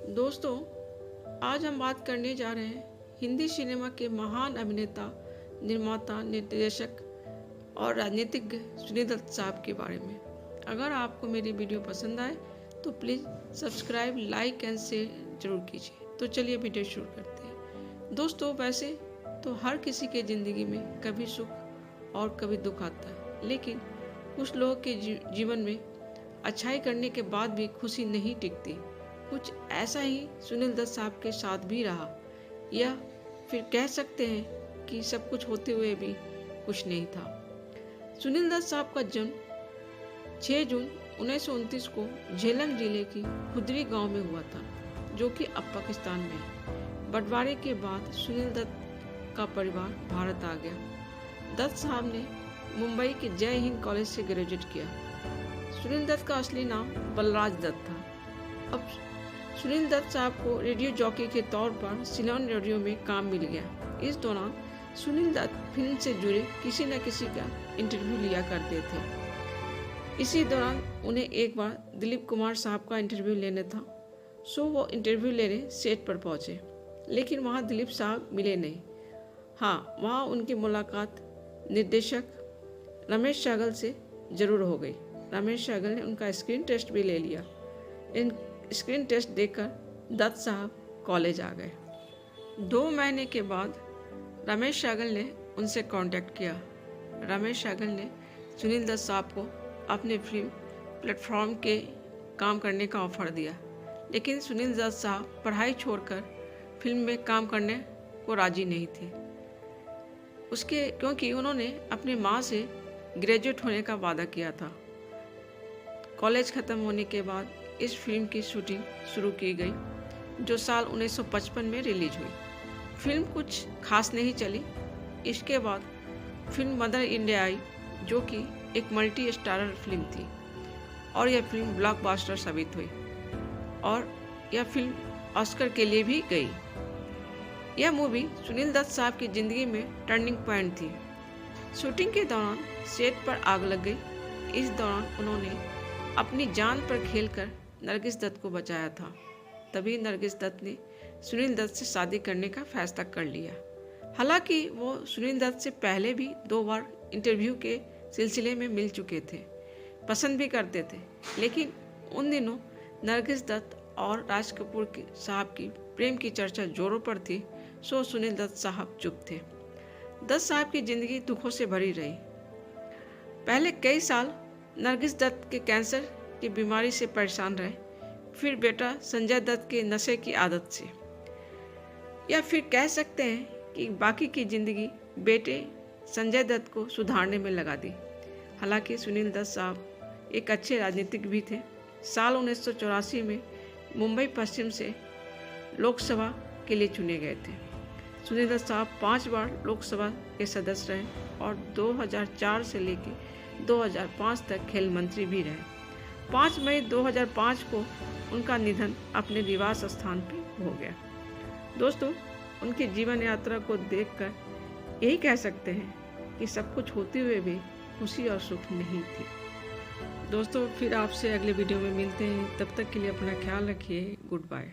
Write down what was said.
दोस्तों, आज हम बात करने जा रहे हैं हिंदी सिनेमा के महान अभिनेता, निर्माता, निर्देशक और राजनीतिज्ञ सुनील दत्त साहब के बारे में। अगर आपको मेरी वीडियो पसंद आए तो please subscribe, like and share जरूर कीजिए। तो चलिए वीडियो शुरू करते हैं। दोस्तों, वैसे तो हर किसी के ज़िंदगी में कभी सुख और कभी दुख आता है, लेकिन कुछ लोगों के जीवन में अच्छाई करने के बाद भी खुशी नहीं टिकती। कुछ ऐसा ही सुनील दत्त साहब के साथ भी रहा, या फिर कह सकते हैं कि सब कुछ होते हुए भी कुछ नहीं था। सुनील दत्त साहब का जन्म 6 जून 1929 को झेलम जिले की खुदरी गांव में हुआ था, जो कि अब पाकिस्तान में है। बंटवारे के बाद सुनील दत्त का परिवार भारत आ गया। दत्त साहब ने मुंबई के जय हिंद कॉलेज से ग्रेजुएट किया। सुनील दत्त का असली नाम बलराज दत्त था। अब सुनील दत्त साहब को रेडियो जॉकी के तौर पर सिलोन रेडियो में काम मिल गया। इस दौरान सुनील दत्त फिल्म से जुड़े किसी न किसी का इंटरव्यू लिया करते थे। इसी दौरान उन्हें एक बार दिलीप कुमार साहब का इंटरव्यू लेना था, सो वो इंटरव्यू लेने सेट पर पहुंचे, लेकिन वहां दिलीप साहब मिले नहीं। हाँ, वहां उनकी मुलाकात निर्देशक रमेश सहगल से जरूर हो गई। रमेश सहगल ने उनका स्क्रीन टेस्ट भी ले लिया। स्क्रीन टेस्ट देकर दत्त साहब कॉलेज आ गए। 2 महीने के बाद रमेश सहगल ने उनसे कांटेक्ट किया। रमेश सहगल ने सुनील दत्त साहब को अपने फिल्म प्लेटफॉर्म के काम करने का ऑफर दिया, लेकिन सुनील दत्त साहब पढ़ाई छोड़कर फिल्म में काम करने को राजी नहीं थे, क्योंकि उन्होंने अपनी माँ से ग्रेजुएट होने का वादा किया था। कॉलेज ख़त्म होने के बाद इस फिल्म की शूटिंग शुरू की गई, जो साल 1955 में रिलीज हुई। फिल्म कुछ खास नहीं चली। इसके बाद फिल्म मदर इंडिया आई, जो कि एक मल्टी स्टारर फिल्म थी, और यह फिल्म ब्लॉकबस्टर साबित हुई और यह फिल्म ऑस्कर के लिए भी गई। यह मूवी सुनील दत्त साहब की ज़िंदगी में टर्निंग पॉइंट थी। शूटिंग के दौरान सेट पर आग लग गई। इस दौरान उन्होंने अपनी जान पर खेलकर नरगिस दत्त को बचाया था। तभी नरगिस दत्त ने सुनील दत्त से शादी करने का फैसला कर लिया। हालांकि वो सुनील दत्त से पहले भी 2 बार इंटरव्यू के सिलसिले में मिल चुके थे, पसंद भी करते थे, लेकिन उन दिनों नरगिस दत्त और राज कपूर साहब की प्रेम की चर्चा जोरों पर थी, सो सुनील दत्त साहब चुप थे। दत्त साहब की जिंदगी दुखों से भरी रही। पहले कई साल नरगिस दत्त के कैंसर की बीमारी से परेशान रहे, फिर बेटा संजय दत्त के नशे की आदत से, या फिर कह सकते हैं कि बाकी की जिंदगी बेटे संजय दत्त को सुधारने में लगा दी। हालांकि सुनील दत्त साहब एक अच्छे राजनीतिक भी थे। साल 1984 में मुंबई पश्चिम से लोकसभा के लिए चुने गए थे। सुनील दत्त साहब 5 बार लोकसभा के सदस्य रहे और 2004 से लेकर 2005 तक खेल मंत्री भी रहे। 5 मई 2005 को उनका निधन अपने निवास स्थान पर हो गया। दोस्तों, उनकी जीवन यात्रा को देखकर यही कह सकते हैं कि सब कुछ होते हुए भी खुशी और सुख नहीं थी। दोस्तों, फिर आपसे अगले वीडियो में मिलते हैं। तब तक के लिए अपना ख्याल रखिए। Good bye.